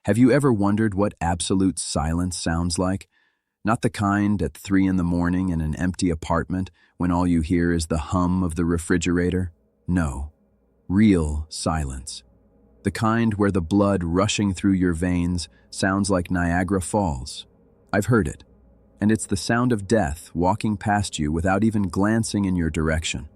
Have you ever wondered what absolute silence sounds like? Not the kind at 3 in the morning in an empty apartment when all you hear is the hum of the refrigerator. No, real silence. The kind where the blood rushing through your veins sounds like Niagara Falls. I've heard it, and it's the sound of death walking past you without even glancing in your direction.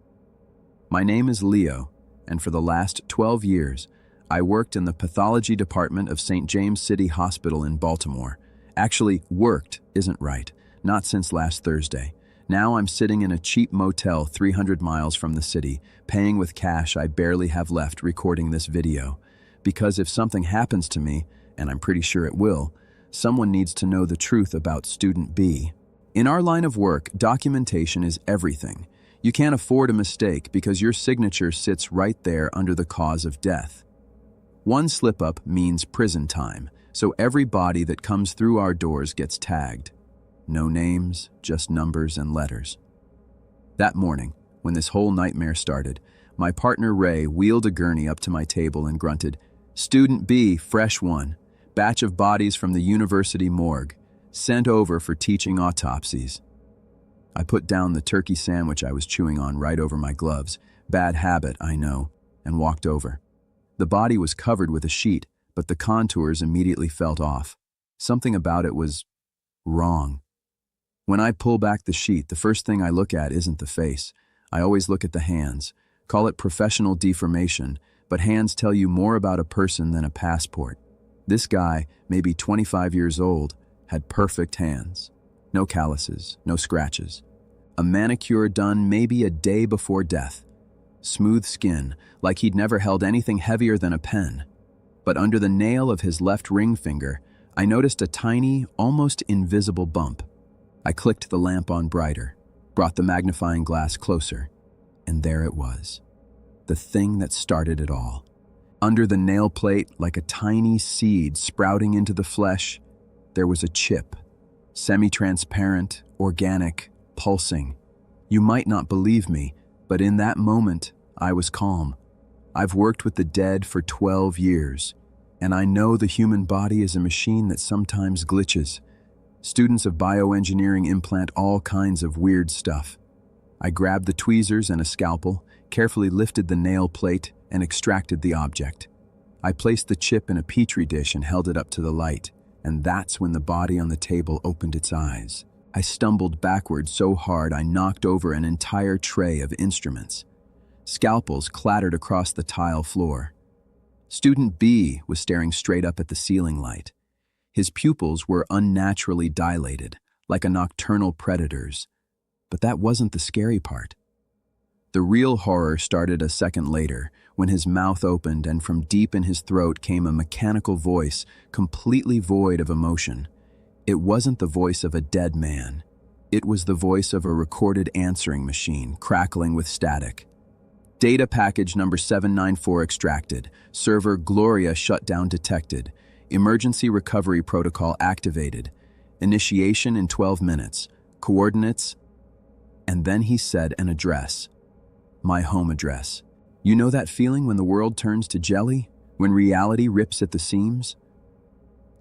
My name is Leo, and for the last 12 years, I worked in the pathology department of St. James City Hospital in Baltimore. Actually, worked isn't right, not since last Thursday. Now I'm sitting in a cheap motel 300 miles from the city, paying with cash I barely have left recording this video. Because if something happens to me, and I'm pretty sure it will, someone needs to know the truth about student B. In our line of work, documentation is everything. You can't afford a mistake because your signature sits right there under the cause of death. One slip-up means prison time, so every body that comes through our doors gets tagged. No names, just numbers and letters. That morning, when this whole nightmare started, my partner Ray wheeled a gurney up to my table and grunted, "Student B, fresh one, batch of bodies from the university morgue, sent over for teaching autopsies." I put down the turkey sandwich I was chewing on right over my gloves, bad habit, I know, and walked over. The body was covered with a sheet, but the contours immediately felt off. Something about it was wrong. When I pull back the sheet, the first thing I look at isn't the face. I always look at the hands. Call it professional deformation, but hands tell you more about a person than a passport. This guy, maybe 25 years old, had perfect hands. No calluses, no scratches. A manicure done maybe a day before death. Smooth skin, like he'd never held anything heavier than a pen. But under the nail of his left ring finger, I noticed a tiny, almost invisible bump. I clicked the lamp on brighter, brought the magnifying glass closer, and there it was. The thing that started it all. Under the nail plate, like a tiny seed sprouting into the flesh, there was a chip. Semi-transparent, organic, pulsing. You might not believe me, but in that moment, I was calm. I've worked with the dead for 12 years, and I know the human body is a machine that sometimes glitches. Students of bioengineering implant all kinds of weird stuff. I grabbed the tweezers and a scalpel, carefully lifted the nail plate, and extracted the object. I placed the chip in a petri dish and held it up to the light, and that's when the body on the table opened its eyes. I stumbled backward so hard I knocked over an entire tray of instruments. Scalpels clattered across the tile floor. Student B was staring straight up at the ceiling light. His pupils were unnaturally dilated, like a nocturnal predator's. But that wasn't the scary part. The real horror started a second later, when his mouth opened and from deep in his throat came a mechanical voice, completely void of emotion. It wasn't the voice of a dead man. It was the voice of a recorded answering machine, crackling with static. Data package number 794 extracted. Server Gloria shutdown detected. Emergency recovery protocol activated. Initiation in 12 minutes. Coordinates. And then he said an address. My home address. You know that feeling when the world turns to jelly? When reality rips at the seams?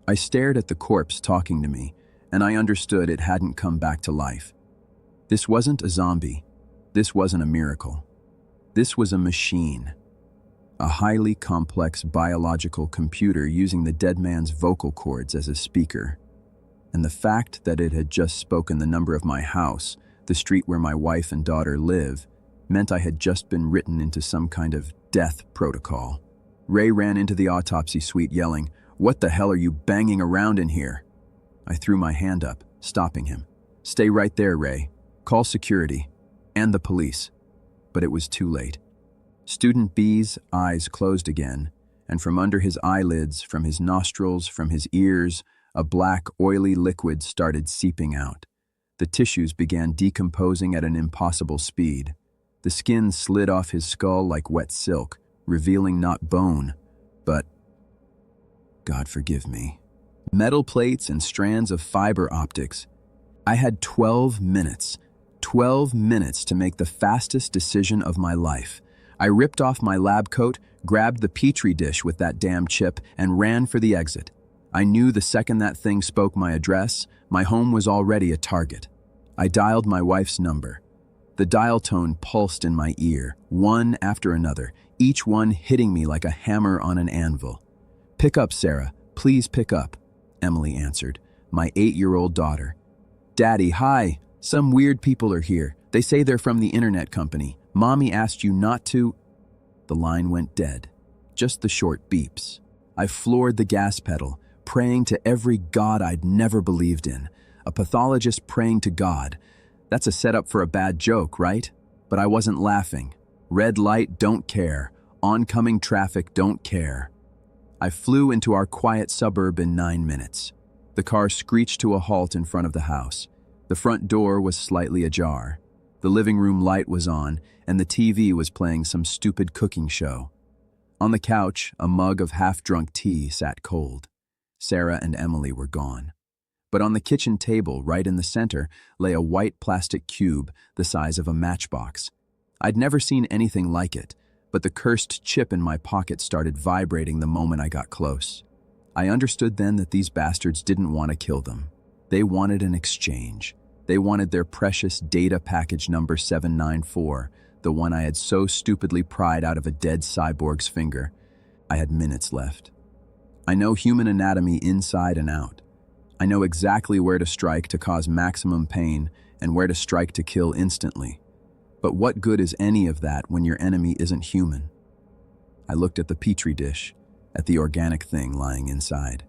I stared at the corpse talking to me, and I understood it hadn't come back to life. This wasn't a zombie. This wasn't a miracle. This was a machine. A highly complex biological computer using the dead man's vocal cords as a speaker. And the fact that it had just spoken the number of my house, the street where my wife and daughter live, meant I had just been written into some kind of death protocol. Ray ran into the autopsy suite yelling, "What the hell are you banging around in here?" I threw my hand up, stopping him. "Stay right there, Ray. Call security. And the police." But it was too late. Student B's eyes closed again, and from under his eyelids, from his nostrils, from his ears, a black, oily liquid started seeping out. The tissues began decomposing at an impossible speed. The skin slid off his skull like wet silk, revealing not bone, but, God forgive me, metal plates and strands of fiber optics. I had 12 minutes to make the fastest decision of my life. I ripped off my lab coat, grabbed the petri dish with that damn chip, and ran for the exit. I knew the second that thing spoke my address, my home was already a target. I dialed my wife's number. The dial tone pulsed in my ear, one after another, each one hitting me like a hammer on an anvil. "Pick up, Sarah. Please pick up," Emily answered, my 8-year-old daughter. "Daddy, hi. Some weird people are here. They say they're from the internet company. Mommy asked you not to—" The line went dead. Just the short beeps. I floored the gas pedal, praying to every god I'd never believed in. A pathologist praying to God. That's a setup for a bad joke, right? But I wasn't laughing. Red light, don't care. Oncoming traffic, don't care. I flew into our quiet suburb in 9 minutes. The car screeched to a halt in front of the house. The front door was slightly ajar. The living room light was on, and the TV was playing some stupid cooking show. On the couch, a mug of half-drunk tea sat cold. Sarah and Emily were gone. But on the kitchen table, right in the center, lay a white plastic cube the size of a matchbox. I'd never seen anything like it, but the cursed chip in my pocket started vibrating the moment I got close. I understood then that these bastards didn't want to kill them. They wanted an exchange. They wanted their precious data package number 794, the one I had so stupidly pried out of a dead cyborg's finger. I had minutes left. I know human anatomy inside and out. I know exactly where to strike to cause maximum pain and where to strike to kill instantly. But what good is any of that when your enemy isn't human? I looked at the petri dish, at the organic thing lying inside.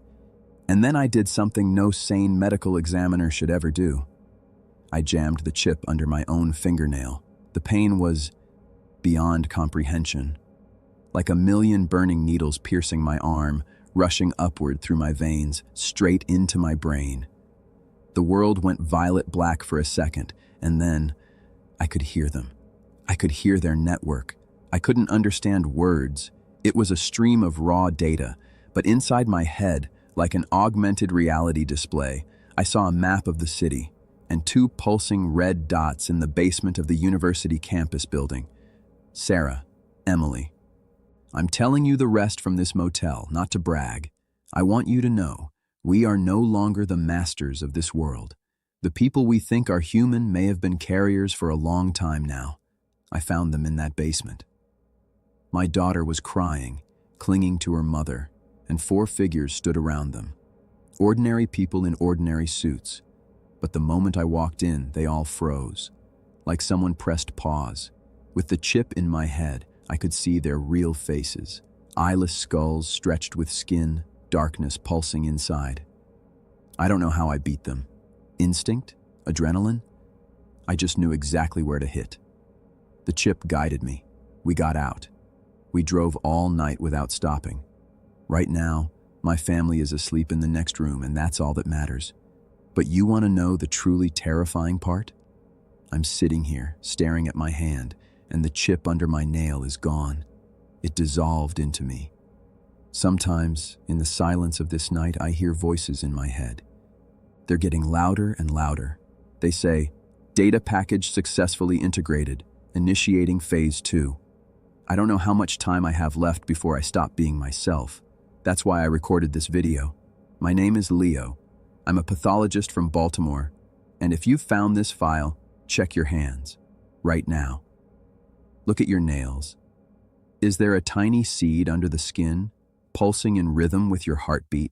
And then I did something no sane medical examiner should ever do. I jammed the chip under my own fingernail. The pain was beyond comprehension. Like a million burning needles piercing my arm, rushing upward through my veins, straight into my brain. The world went violet black for a second, and then I could hear them. I could hear their network. I couldn't understand words. It was a stream of raw data, but inside my head, like an augmented reality display, I saw a map of the city and 2 pulsing red dots in the basement of the university campus building. Sarah, Emily. I'm telling you the rest from this motel, not to brag. I want you to know, we are no longer the masters of this world. The people we think are human may have been carriers for a long time now. I found them in that basement. My daughter was crying, clinging to her mother, and 4 figures stood around them. Ordinary people in ordinary suits. But the moment I walked in, they all froze, like someone pressed pause. With the chip in my head, I could see their real faces, eyeless skulls stretched with skin, darkness pulsing inside. I don't know how I beat them. Instinct? Adrenaline? I just knew exactly where to hit. The chip guided me. We got out. We drove all night without stopping. Right now, my family is asleep in the next room, and that's all that matters. But you want to know the truly terrifying part? I'm sitting here, staring at my hand, and the chip under my nail is gone. It dissolved into me. Sometimes, in the silence of this night, I hear voices in my head. They're getting louder and louder. They say, "Data package successfully integrated, initiating phase 2. I don't know how much time I have left before I stop being myself. That's why I recorded this video. My name is Leo. I'm a pathologist from Baltimore. And if you've found this file, check your hands. Right now. Look at your nails. Is there a tiny seed under the skin, pulsing in rhythm with your heartbeat?